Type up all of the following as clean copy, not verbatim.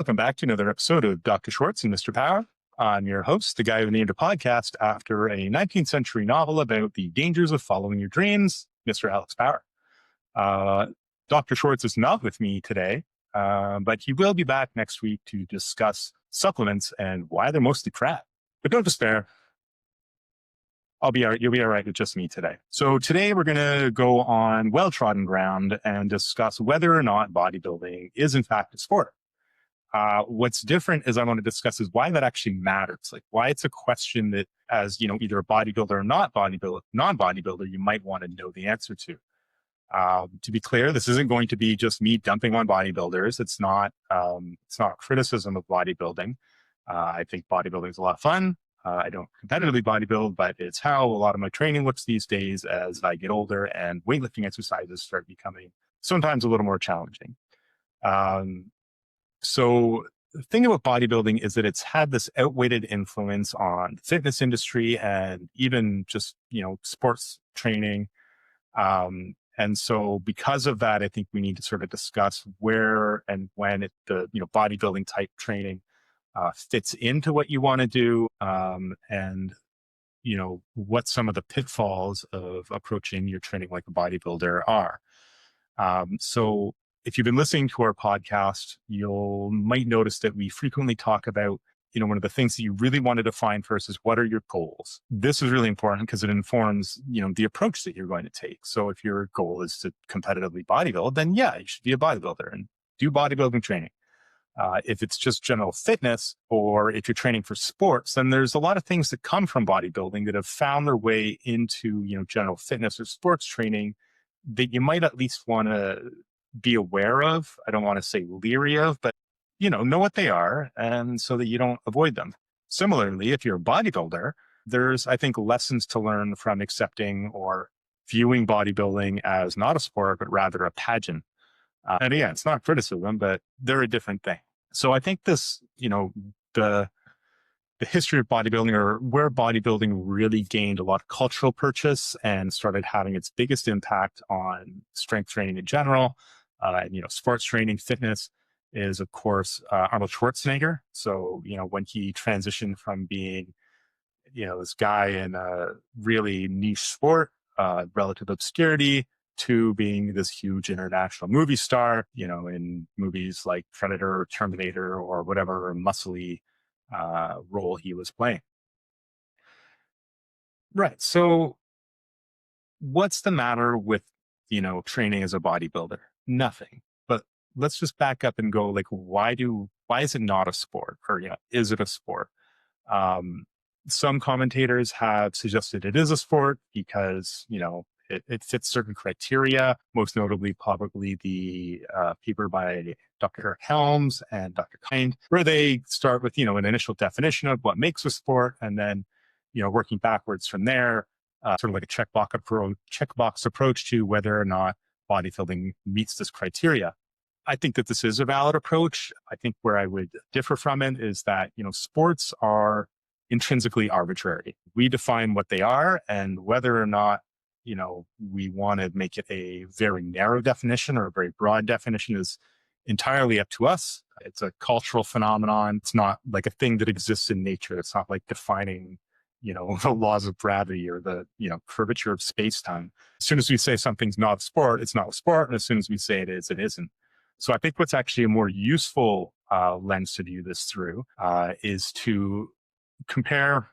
Welcome back to another episode of Dr. Schwartz and Mr. Power. I'm your host, the guy who named a podcast after a 19th century novel about the dangers of following your dreams, Mr. Alex Power. Dr. Schwartz is not with me today, but he will be back next week to discuss supplements and why they're mostly crap. But don't despair. You'll be all right with just me today. So today we're going to go on well-trodden ground and discuss whether or not bodybuilding is in fact a sport. What's different is I want to discuss is why that actually matters. Like why it's a question that as, either a bodybuilder or non-bodybuilder, you might want to know the answer to. To be clear, this isn't going to be just me dumping on bodybuilders. It's not a criticism of bodybuilding. I think bodybuilding is a lot of fun. I don't competitively bodybuild, but it's how a lot of my training looks these days as I get older and weightlifting exercises start becoming sometimes a little more challenging. So the thing about bodybuilding is that it's had this outweighed influence on the fitness industry and even just, sports training. And so because of that, I think we need to sort of discuss where and when the bodybuilding type training fits into what you want to do, and what some of the pitfalls of approaching your training like a bodybuilder are. So if you've been listening to our podcast, might notice that we frequently talk about, one of the things that you really want to define first is what are your goals? This is really important because it informs, the approach that you're going to take. So if your goal is to competitively bodybuild, then yeah, you should be a bodybuilder and do bodybuilding training. If it's just general fitness or if you're training for sports, then there's a lot of things that come from bodybuilding that have found their way into, general fitness or sports training that you might at least want to be aware of. I don't want to say leery of, but, know what they are and so that you don't avoid them. Similarly, if you're a bodybuilder, there's, I think, lessons to learn from accepting or viewing bodybuilding as not a sport, but rather a pageant. And again, it's not criticism, but they're a different thing. So I think this, the history of bodybuilding or where bodybuilding really gained a lot of cultural purchase and started having its biggest impact on strength training in general, sports training, fitness is of course, Arnold Schwarzenegger. So, when he transitioned from being, this guy in a really niche sport, relative obscurity, to being this huge international movie star, in movies like Predator or Terminator or whatever muscly role he was playing. Right. So what's the matter with, training as a bodybuilder? Nothing. But let's just back up and go like, why is it not a sport? Or, is it a sport? Some commentators have suggested it is a sport because, it fits certain criteria, most notably probably the paper by Dr. Eric Helms and Dr. Kind, where they start with, an initial definition of what makes a sport, and then, working backwards from there, sort of like a checkbox approach to whether or not bodybuilding meets this criteria. I think that this is a valid approach. I think where I would differ from it is that, sports are intrinsically arbitrary. We define what they are, and whether or not we want to make it a very narrow definition or a very broad definition is entirely up to us. It's a cultural phenomenon. It's not like a thing that exists in nature. It's not like defining, the laws of gravity or the, curvature of space-time. As soon as we say something's not a sport, it's not a sport. And as soon as we say it is, it isn't. So I think what's actually a more useful lens to view this through is to compare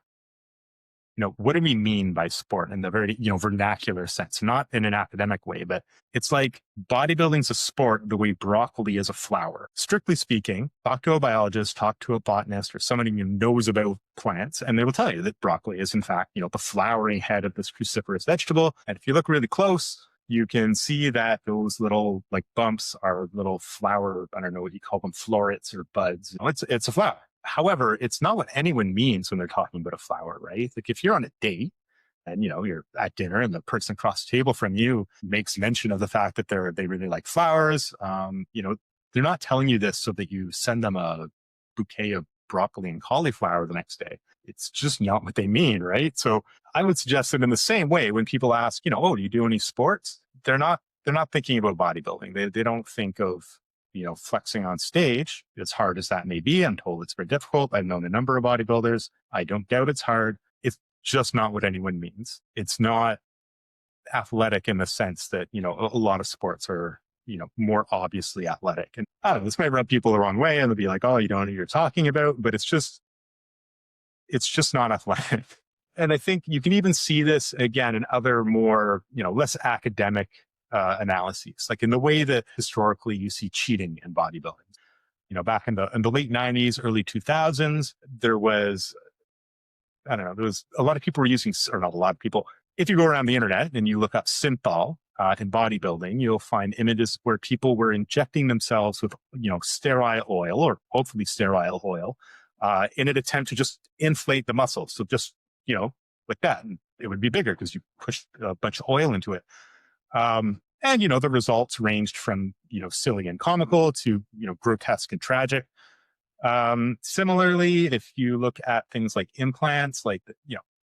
what do we mean by sport in the very, vernacular sense, not in an academic way, but it's like bodybuilding's a sport the way broccoli is a flower. Strictly speaking, talk to a biologist, talk to a botanist or somebody who knows about plants, and they will tell you that broccoli is in fact, the flowering head of this cruciferous vegetable. And if you look really close, you can see that those little like bumps are little flower, I don't know what you call them, florets or buds. It's a flower. However, it's not what anyone means when they're talking about a flower, right? Like if you're on a date and, you're at dinner and the person across the table from you makes mention of the fact that they really like flowers, they're not telling you this so that you send them a bouquet of broccoli and cauliflower the next day. It's just not what they mean, right? So I would suggest that in the same way, when people ask, oh, do you do any sports? They're not thinking about bodybuilding. They don't think of, flexing on stage, as hard as that may be. I'm told it's very difficult. I've known a number of bodybuilders. I don't doubt it's hard. It's just not what anyone means. It's not athletic in the sense that, a lot of sports are, more obviously athletic. And I don't know, this might rub people the wrong way and they'll be like, oh, you don't know what you're talking about, but it's just not athletic. And I think you can even see this again in other more, less academic analyses, like in the way that historically you see cheating in bodybuilding. Back in the late 90s, early 2000s, there was, I don't know, there was a lot of people were using, or not a lot of people. If you go around the internet and you look up synthol in bodybuilding, you'll find images where people were injecting themselves with, sterile oil or hopefully sterile oil in an attempt to just inflate the muscles. So just, like that, and it would be bigger because you pushed a bunch of oil into it. And, the results ranged from, silly and comical to, grotesque and tragic. Similarly, if you look at things like implants, like,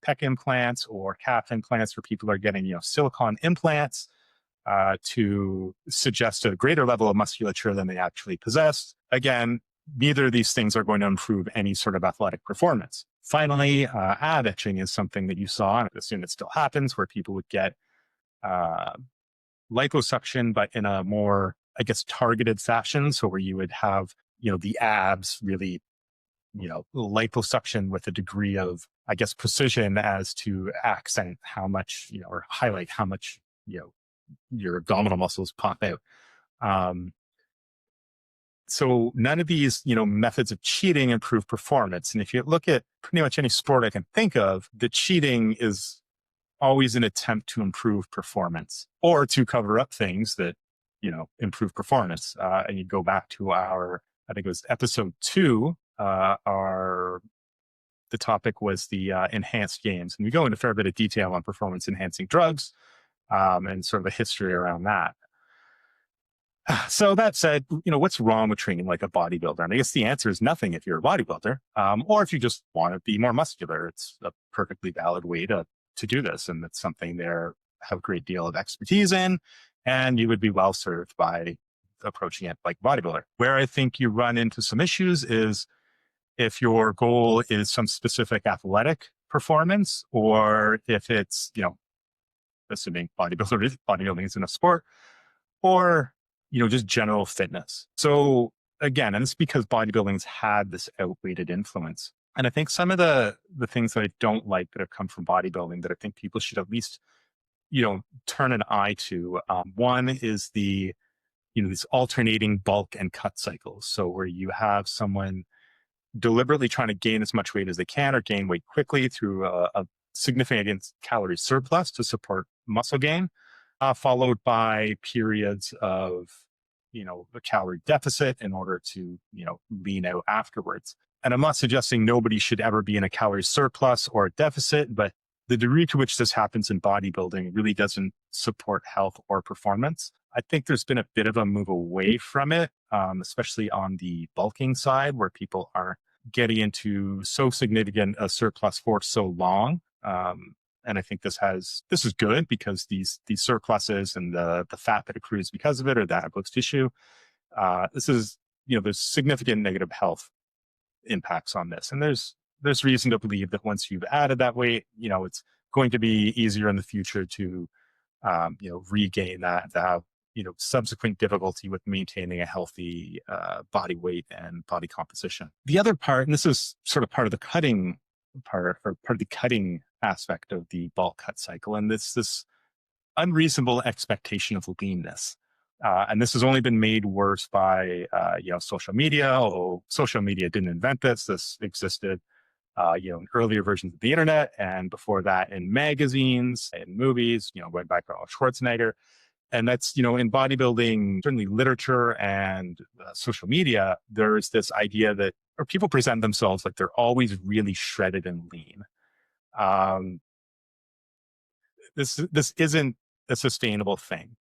pec implants or calf implants, where people are getting, silicone implants to suggest a greater level of musculature than they actually possess. Again, neither of these things are going to improve any sort of athletic performance. Finally, ab etching is something that you saw, and I assume it still happens, where people would get liposuction, but in a more, I guess, targeted fashion. So where you would have, the abs really, liposuction with a degree of, I guess, precision as to accent how much, or highlight how much, your abdominal muscles pop out. So none of these, methods of cheating improve performance. And if you look at pretty much any sport I can think of, the cheating is always an attempt to improve performance or to cover up things that, improve performance. And you go back to I think it was episode 2, the topic was the enhanced gains. And we go into a fair bit of detail on performance enhancing drugs and sort of a history around that. So that said, what's wrong with training like a bodybuilder? And I guess the answer is nothing if you're a bodybuilder, or if you just want to be more muscular. It's a perfectly valid way to do this, and it's something they have a great deal of expertise in, and you would be well served by approaching it like bodybuilder. Where I think you run into some issues is if your goal is some specific athletic performance, or if it's, assuming bodybuilding isn't a sport, or just general fitness. So again, and it's because bodybuilding's had this outweighted influence. And I think some of the things that I don't like that have come from bodybuilding that I think people should at least, turn an eye to. One is these alternating bulk and cut cycles. So where you have someone deliberately trying to gain as much weight as they can or gain weight quickly through a significant calorie surplus to support muscle gain, followed by periods of, a calorie deficit in order to, lean out afterwards. And I'm not suggesting nobody should ever be in a calorie surplus or a deficit, but the degree to which this happens in bodybuilding really doesn't support health or performance. I think there's been a bit of a move away from it, especially on the bulking side, where people are getting into so significant a surplus for so long. And I think this is good because these surpluses and the fat that accrues because of it, or the adipose tissue, there's significant negative health impacts on this. And there's reason to believe that once you've added that weight, it's going to be easier in the future to, regain that, to have, subsequent difficulty with maintaining a healthy body weight and body composition. The other part, and this is sort of part of the cutting part, or part of the cutting aspect of the bulk cut cycle, and this unreasonable expectation of leanness. And this has only been made worse by, social media, although social media didn't invent this. This existed, in earlier versions of the internet, and before that in magazines and movies, read by Arnold Schwarzenegger. And that's, in bodybuilding, certainly literature and social media, there's this idea that, or people present themselves like they're always really shredded and lean. This isn't a sustainable thing.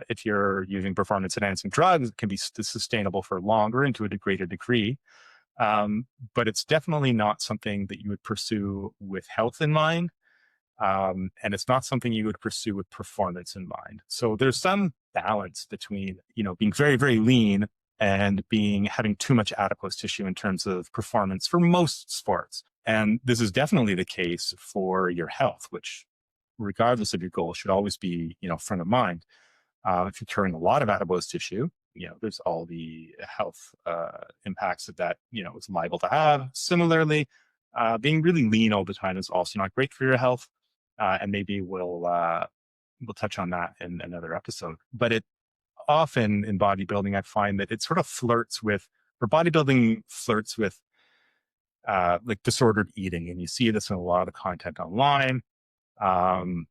If you're using performance enhancing drugs, it can be sustainable for longer and to a greater degree. But it's definitely not something that you would pursue with health in mind. And it's not something you would pursue with performance in mind. So there's some balance between, being very, very lean and having too much adipose tissue in terms of performance for most sports. And this is definitely the case for your health, which regardless of your goal should always be, front of mind. If you're carrying a lot of adipose tissue, there's all the health impacts that is liable to have. Similarly, being really lean all the time is also not great for your health. And maybe we'll touch on that in another episode. But it often in bodybuilding, I find that it sort of bodybuilding flirts with like disordered eating. And you see this in a lot of the content online. Um,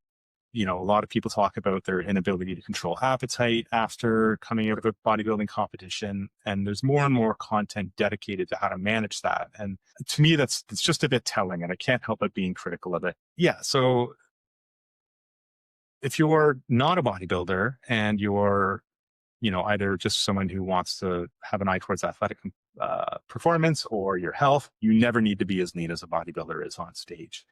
a lot of people talk about their inability to control appetite after coming out of a bodybuilding competition. And there's more and more content dedicated to how to manage that. And to me, that's just a bit telling, and I can't help but being critical of it. Yeah. So if you're not a bodybuilder and you're, either just someone who wants to have an eye towards athletic performance or your health, you never need to be as lean as a bodybuilder is on stage.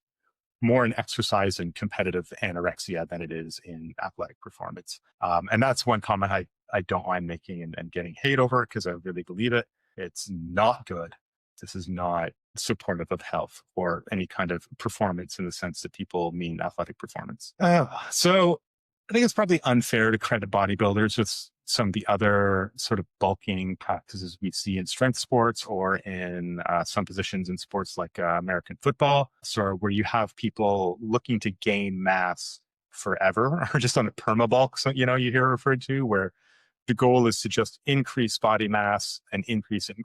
More in exercise and competitive anorexia than it is in athletic performance. And that's one comment I don't mind making and getting hate over, because I really believe it. It's not good. This is not supportive of health or any kind of performance in the sense that people mean athletic performance. So I think it's probably unfair to credit bodybuilders with some of the other sort of bulking practices we see in strength sports or in some positions in sports like American football, so where you have people looking to gain mass forever, or just on a permabulk, so, you hear referred to, where the goal is to just increase body mass and increase it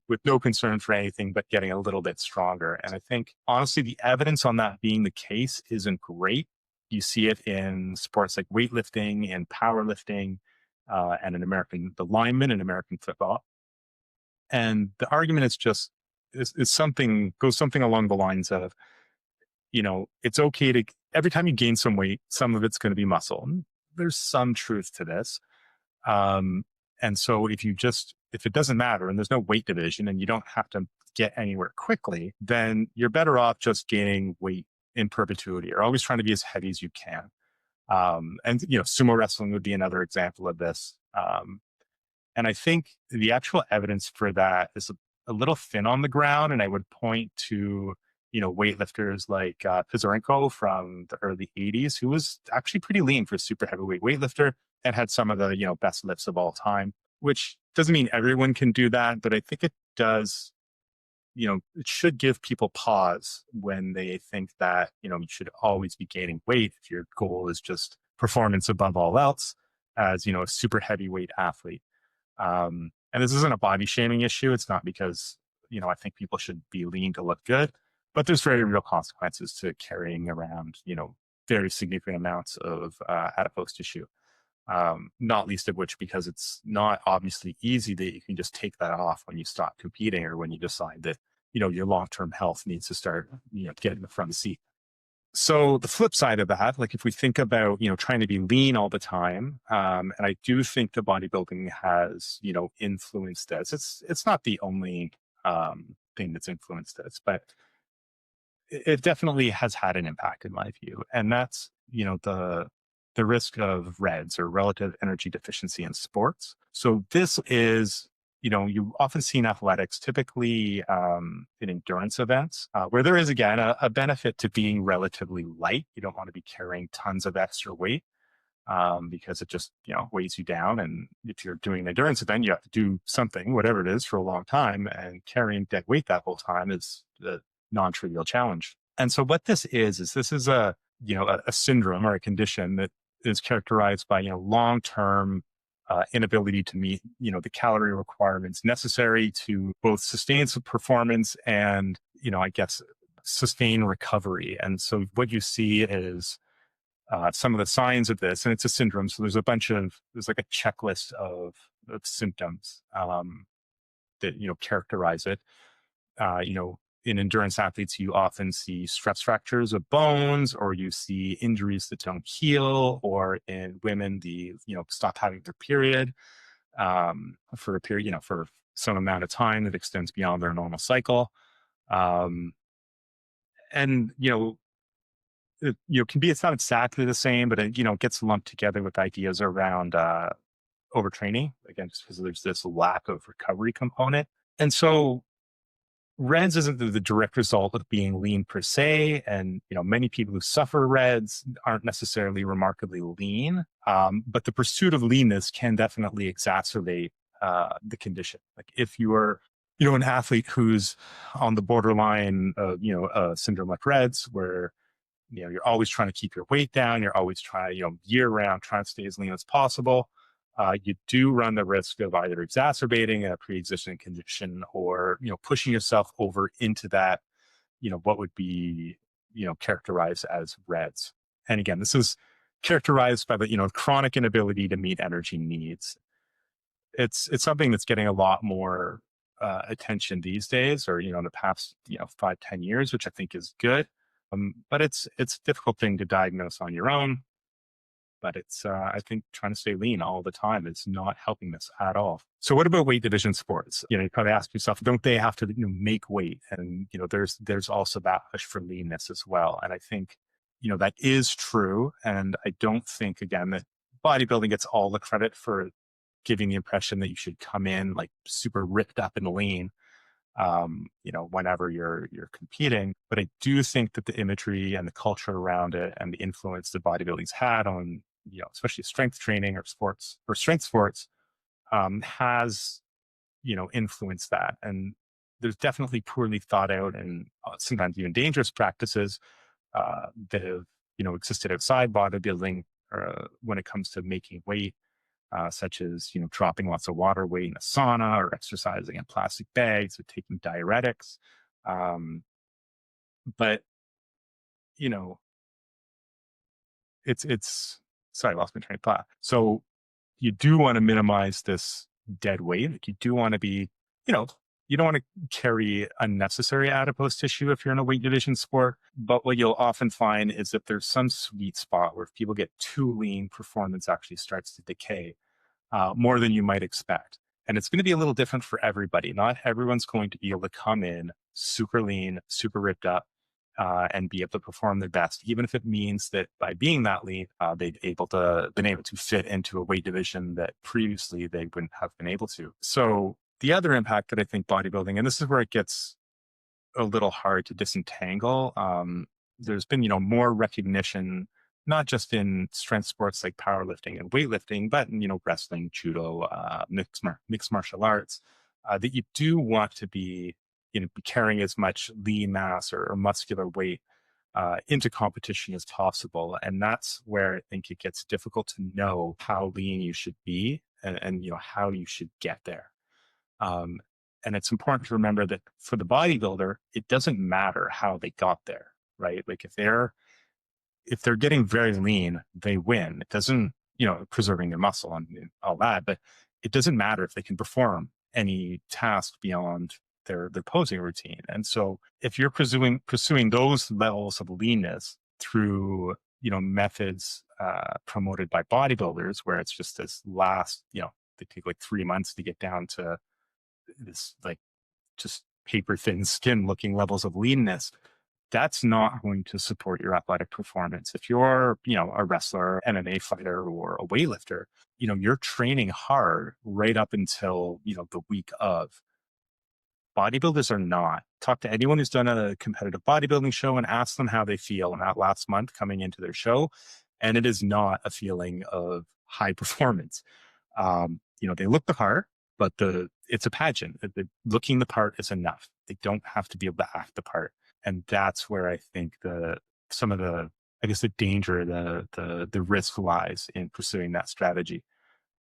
with no concern for anything but getting a little bit stronger. And I think, honestly, the evidence on that being the case isn't great. You see it in sports like weightlifting and powerlifting, and the linemen in American football. And the argument is goes something along the lines of, it's okay to, every time you gain some weight, some of it's going to be muscle. And there's some truth to this. And so if it doesn't matter and there's no weight division and you don't have to get anywhere quickly, then you're better off just gaining weight in perpetuity. You're always trying to be as heavy as you can. And sumo wrestling would be another example of this. And I think the actual evidence for that is a little thin on the ground. And I would point to, weightlifters like Pizorenko from the early 80s, who was actually pretty lean for a super heavyweight weightlifter and had some of the, best lifts of all time, which doesn't mean everyone can do that. But I think it does, it should give people pause when they think that, you should always be gaining weight if your goal is just performance above all else as, a super heavyweight athlete. And this isn't a body shaming issue. It's not because, I think people should be lean to look good, but there's very real consequences to carrying around, very significant amounts of adipose tissue. Not least of which because it's not obviously easy that you can just take that off when you stop competing or when you decide that, your long-term health needs to start, getting the front seat. So the flip side of that, like if we think about, trying to be lean all the time, and I do think the bodybuilding has, influenced this. It's not the only thing that's influenced this, but it definitely has had an impact in my view. And that's, the risk of REDS, or relative energy deficiency in sports. So this is, you often see in athletics, typically in endurance events, where there is, again, a benefit to being relatively light. You don't want to be carrying tons of extra weight because it just, weighs you down. And if you're doing an endurance event, you have to do something, whatever it is, for a long time. And carrying dead weight that whole time is a non-trivial challenge. And so what this is this is a syndrome or a condition that is characterized by, long-term inability to meet, the calorie requirements necessary to both sustain some performance and, I guess, sustain recovery. And so what you see is some of the signs of this, and it's a syndrome. So there's like a checklist of symptoms that, characterize it. In endurance athletes, you often see stress fractures of bones, or you see injuries that don't heal, or in women, stop having their period for a period, for some amount of time that extends beyond their normal cycle. And, it's not exactly the same, but it, gets lumped together with ideas around overtraining, again, just because there's this lack of recovery component. And so REDS isn't the direct result of being lean per se. And, many people who suffer REDS aren't necessarily remarkably lean. But the pursuit of leanness can definitely exacerbate the condition. Like if you are, an athlete who's on the borderline of, a syndrome like REDS, where, you're always trying to keep your weight down. You're always trying, year round, trying to stay as lean as possible. You do run the risk of either exacerbating a pre-existing condition or, pushing yourself over into that, what would be, characterized as REDS. And again, this is characterized by the, chronic inability to meet energy needs. It's something that's getting a lot more attention these days, or, in the past, 5-10 years, which I think is good. But it's a difficult thing to diagnose on your own. But it's, I think trying to stay lean all the time is not helping this at all. So what about weight division sports? You probably ask yourself, don't they have to, make weight? And, there's also that push for leanness as well. And I think, that is true. And I don't think, again, that bodybuilding gets all the credit for giving the impression that you should come in like super ripped up and lean, whenever you're competing. But I do think that the imagery and the culture around it and the influence that bodybuilding's had on, especially strength training or sports or strength sports, has, influenced that. And there's definitely poorly thought out and sometimes even dangerous practices that have, existed outside bodybuilding when it comes to making weight. Such as, dropping lots of water weight in a sauna or exercising in plastic bags or taking diuretics. Um, but, you know, it's, sorry, I lost my train of thought. So you do want to minimize this dead weight. Like you do want to be, you know, you don't want to carry unnecessary adipose tissue if you're in a weight division sport. But what you'll often find is that there's some sweet spot where if people get too lean, performance actually starts to decay more than you might expect. And it's going to be a little different for everybody. Not everyone's going to be able to come in super lean, super ripped up, and be able to perform their best, even if it means that by being that lean, they've been able to fit into a weight division that previously they wouldn't have been able to. So the other impact that I think bodybuilding, and this is where it gets a little hard to disentangle. There's been, more recognition, not just in strength sports like powerlifting and weightlifting, but in, wrestling, judo, mixed martial arts, that you do want to be, be carrying as much lean mass or muscular weight into competition as possible. And that's where I think it gets difficult to know how lean you should be and how you should get there. And it's important to remember that for the bodybuilder, it doesn't matter how they got there, right? Like if they're getting very lean, they win. It doesn't, preserving their muscle and all that, but it doesn't matter if they can perform any task beyond their posing routine. And so if you're pursuing those levels of leanness through, methods promoted by bodybuilders, where it's just this last, they take like 3 months to get down to this like just paper thin skin looking levels of leanness, that's not going to support your athletic performance. If you're, a wrestler, MMA fighter, or a weightlifter, you're training hard right up until, the week of. Bodybuilders are not. Talk to anyone who's done a competitive bodybuilding show and ask them how they feel in that last month coming into their show. And it is not a feeling of high performance. They look the part, but it's a pageant. Looking the part is enough. They don't have to be able to act the part. And that's where I think some of the, I guess, the danger, the risk lies in pursuing that strategy.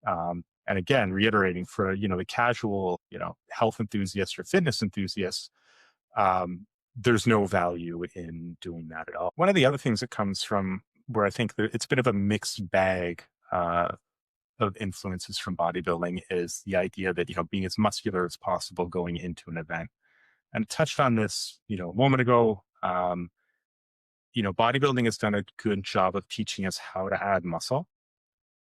And again, reiterating for, the casual, health enthusiasts or fitness enthusiasts, there's no value in doing that at all. One of the other things that comes from where I think that it's a bit of a mixed bag, of influences from bodybuilding is the idea that, being as muscular as possible going into an event. And I touched on this, a moment ago. Bodybuilding has done a good job of teaching us how to add muscle.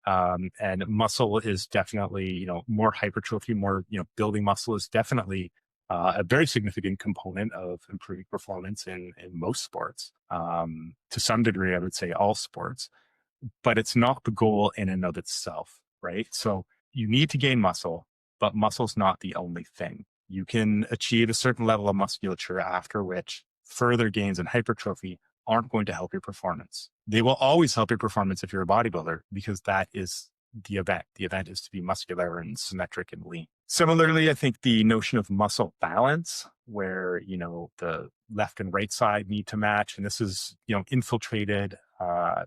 And muscle is definitely, more hypertrophy, more, building muscle is definitely a very significant component of improving performance in most sports. To some degree, I would say all sports, but it's not the goal in and of itself, right? So you need to gain muscle, but muscle's not the only thing. You can achieve a certain level of musculature after which further gains in hypertrophy aren't going to help your performance. They will always help your performance if you're a bodybuilder because that is the event. The event is to be muscular and symmetric and lean. Similarly, I think the notion of muscle balance, where, the left and right side need to match, and this is, infiltrated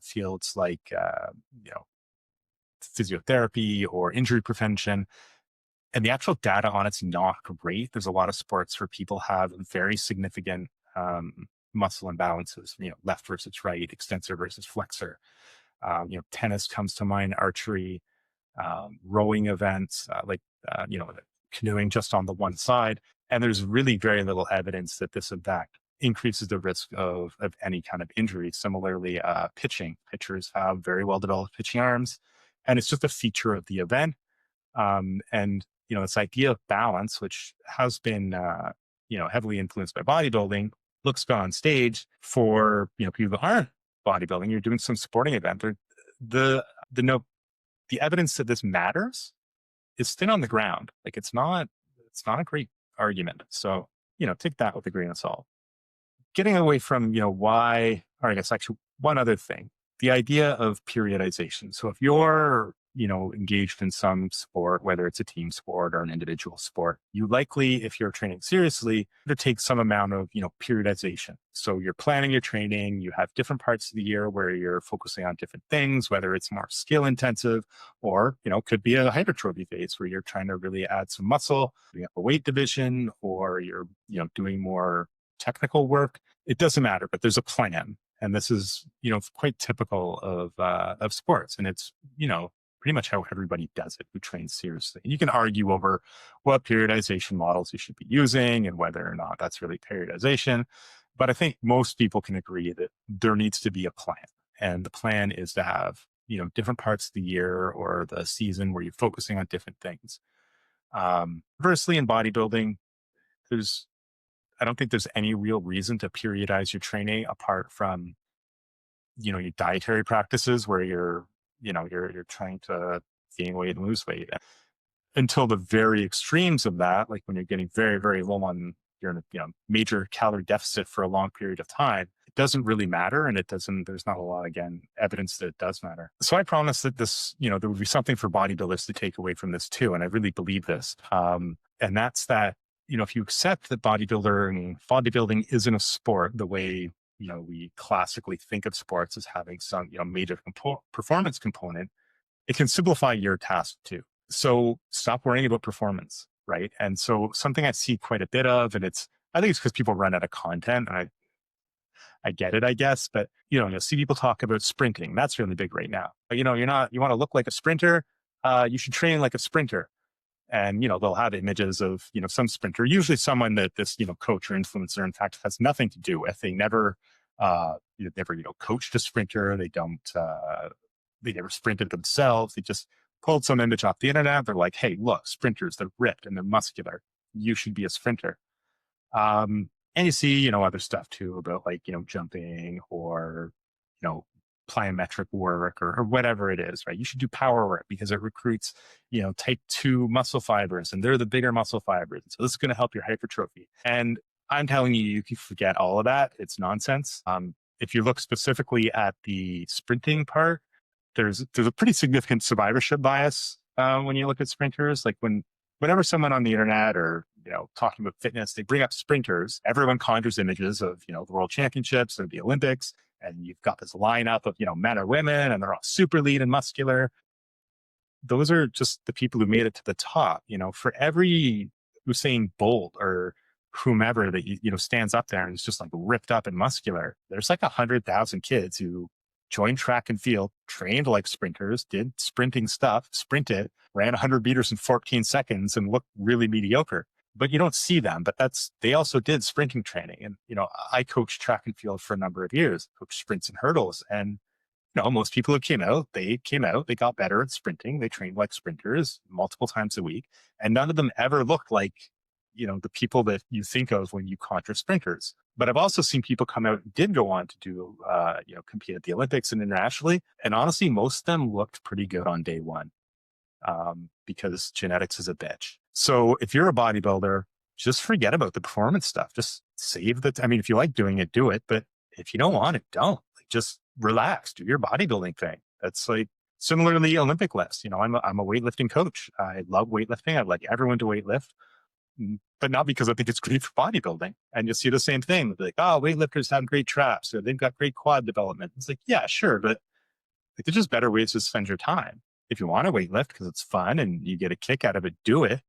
fields like, physiotherapy or injury prevention. And the actual data on it's not great. There's a lot of sports where people have very significant muscle imbalances, left versus right, extensor versus flexor. Tennis comes to mind, archery, rowing events, canoeing just on the one side. And there's really very little evidence that this, in fact, increases the risk of any kind of injury. Similarly, pitching. Pitchers have very well developed pitching arms, and it's just a feature of the event. And this idea of balance, which has been heavily influenced by bodybuilding, looks good on stage for people that aren't bodybuilding. You're doing some sporting event. The evidence that this matters is thin on the ground. Like it's not a great argument. So take that with a grain of salt. Getting away from why, or I guess actually one other thing, the idea of periodization. So if you're engaged in some sport, whether it's a team sport or an individual sport, you likely, if you're training seriously, to take some amount of, periodization. So you're planning your training, you have different parts of the year where you're focusing on different things, whether it's more skill intensive or, could be a hypertrophy phase where you're trying to really add some muscle, you have a weight division, or you're, doing more technical work. It doesn't matter, but there's a plan. And this is, quite typical of sports. And it's, pretty much how everybody does it who trains seriously. And you can argue over what periodization models you should be using and whether or not that's really periodization. But I think most people can agree that there needs to be a plan. And the plan is to have, different parts of the year or the season where you're focusing on different things. Conversely, in bodybuilding, I don't think there's any real reason to periodize your training apart from, your dietary practices where you're trying to gain weight and lose weight, until the very extremes of that, like when you're getting very, very low on, you're in a major calorie deficit for a long period of time. It doesn't really matter, and there's not a lot, again, evidence that it does matter. So I promise that this, there would be something for bodybuilders to take away from this too, and I really believe this. And that's that, if you accept that bodybuilding isn't a sport the way we classically think of sports as having some, major performance component, it can simplify your task too. So stop worrying about performance, right? And so something I see quite a bit of, and I think it's because people run out of content, and I get it, I guess, but you'll see people talk about sprinting. That's really big right now. You want to look like a sprinter, you should train like a sprinter. And, they'll have images of, some sprinter, usually someone that this, coach or influencer, in fact, has nothing to do with. They never, coached a sprinter. They never sprinted themselves. They just pulled some image off the internet. They're like, hey, look, sprinters, they're ripped and they're muscular. You should be a sprinter. And you see, other stuff too about like, jumping or, plyometric work or whatever it is, right? You should do power work because it recruits, type 2 muscle fibers, and they're the bigger muscle fibers. So this is going to help your hypertrophy. And I'm telling you, you can forget all of that. It's nonsense. If you look specifically at the sprinting part, there's a pretty significant survivorship bias when you look at sprinters. Like whenever someone on the internet or talking about fitness, they bring up sprinters, everyone conjures images of the world championships or the Olympics. And you've got this lineup of, men or women, and they're all super lean and muscular. Those are just the people who made it to the top. For every Usain Bolt or whomever that, stands up there and is just like ripped up and muscular, there's like 100,000 kids who joined track and field, trained like sprinters, did sprinting stuff, sprinted, ran 100 meters in 14 seconds and looked really mediocre. But you don't see them, but they also did sprinting training. And, I coached track and field for a number of years, coached sprints and hurdles. And, most people who came out, they got better at sprinting. They trained like sprinters multiple times a week. And none of them ever looked like, the people that you think of when you conjure sprinters. But I've also seen people come out and did go on to do, compete at the Olympics and internationally. And honestly, most of them looked pretty good on day one. because genetics is a bitch. So if you're a bodybuilder, just forget about the performance stuff. Just save the, I mean, if you like doing it, do it. But if you don't want it, don't. Like, just relax, do your bodybuilding thing. That's like similarly Olympic lifts. I'm a weightlifting coach. I love weightlifting. I'd like everyone to weightlift, but not because I think it's great for bodybuilding. And you'll see the same thing. Like, oh, weightlifters have great traps or they've got great quad development. It's like, yeah, sure. But like, there's just better ways to spend your time. If you want to weightlift because it's fun and you get a kick out of it, do it.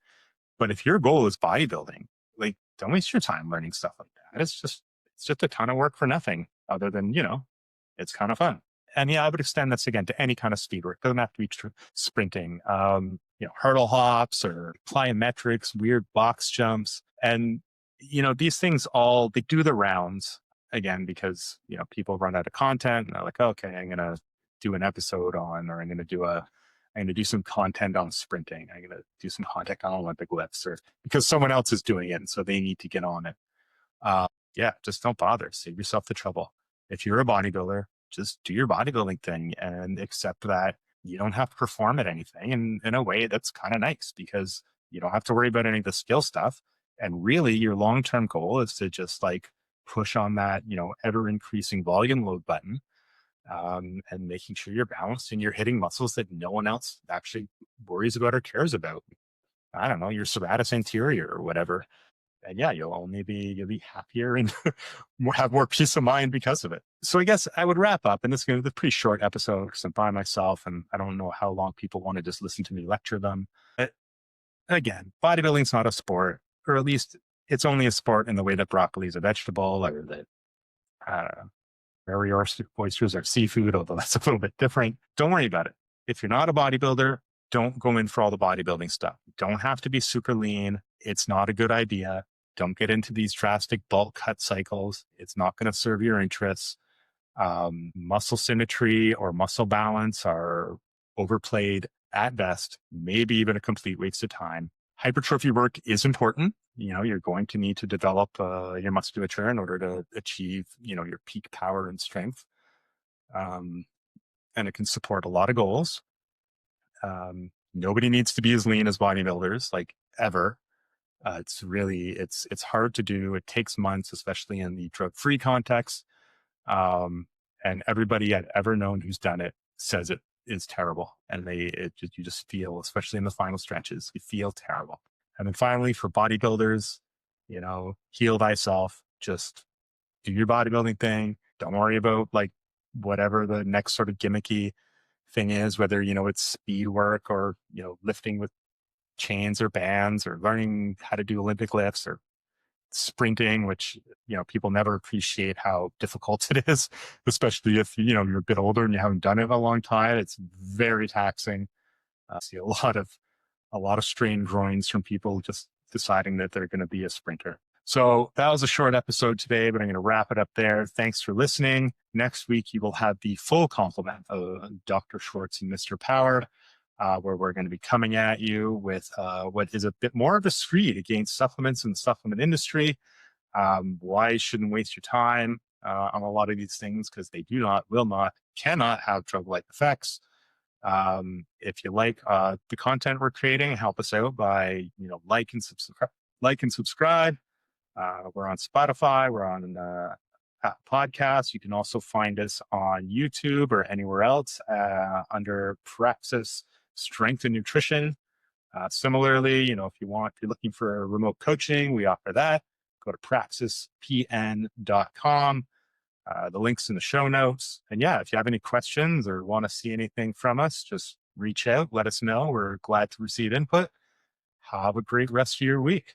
But if your goal is bodybuilding, like, don't waste your time learning stuff like that. It's just a ton of work for nothing other than, it's kind of fun. And yeah, I would extend this again to any kind of speed work. It doesn't have to be sprinting, hurdle hops or plyometrics, weird box jumps. And, these things all, they do the rounds again, because, people run out of content and they're like, okay, I'm going to do an episode on, or I'm going to do some content on sprinting. I'm going to do some content on Olympic lifts, or because someone else is doing it. And so they need to get on it. Yeah, just don't bother. Save yourself the trouble. If you're a bodybuilder, just do your bodybuilding thing and accept that you don't have to perform at anything. And in a way that's kind of nice, because you don't have to worry about any of the skill stuff. And really your long-term goal is to just like push on that, ever increasing volume load button, and making sure you're balanced and you're hitting muscles that no one else actually worries about or cares about. I don't know, your serratus anterior or whatever. And yeah, you'll be happier and have more peace of mind because of it. So I guess I would wrap up, and this is going to be a pretty short episode because I'm by myself and I don't know how long people want to just listen to me lecture them. But again, bodybuilding's not a sport, or at least it's only a sport in the way that broccoli is a vegetable, or that, I don't know, prairie oysters are seafood, although that's a little bit different. Don't worry about it. If you're not a bodybuilder, don't go in for all the bodybuilding stuff. You don't have to be super lean. It's not a good idea. Don't get into these drastic bulk cut cycles. It's not going to serve your interests. Muscle symmetry or muscle balance are overplayed at best, maybe even a complete waste of time. Hypertrophy work is important. You're going to need to develop your musculature in order to achieve, your peak power and strength. And it can support a lot of goals. Nobody needs to be as lean as bodybuilders, like, ever. It's hard to do. It takes months, especially in the drug-free context. And everybody I've ever known who's done it says it is terrible. And you just feel, especially in the final stretches, you feel terrible. And then finally, for bodybuilders, heal thyself. Just do your bodybuilding thing. Don't worry about like whatever the next sort of gimmicky thing is, whether, it's speed work or, lifting with chains or bands, or learning how to do Olympic lifts, or sprinting, which, people never appreciate how difficult it is, especially if, you're a bit older and you haven't done it in a long time. It's very taxing. I see a lot of strained groins from people just deciding that they're going to be a sprinter. So that was a short episode today, but I'm going to wrap it up there. Thanks for listening. Next week, you will have the full complement of Dr. Schwartz and Mr. Power, where we're going to be coming at you with what is a bit more of a screed against supplements and the supplement industry. Why you shouldn't waste your time on a lot of these things, because they do not, will not, cannot have drug-like effects. If you like the content we're creating, help us out by like and subscribe. We're on Spotify. We're on podcasts. You can also find us on YouTube or anywhere else under Praxis Strength and Nutrition. Similarly, if you're looking for remote coaching, we offer that. Go to praxispn.com. The link's in the show notes. And yeah, if you have any questions or want to see anything from us, just reach out, let us know. We're glad to receive input. Have a great rest of your week.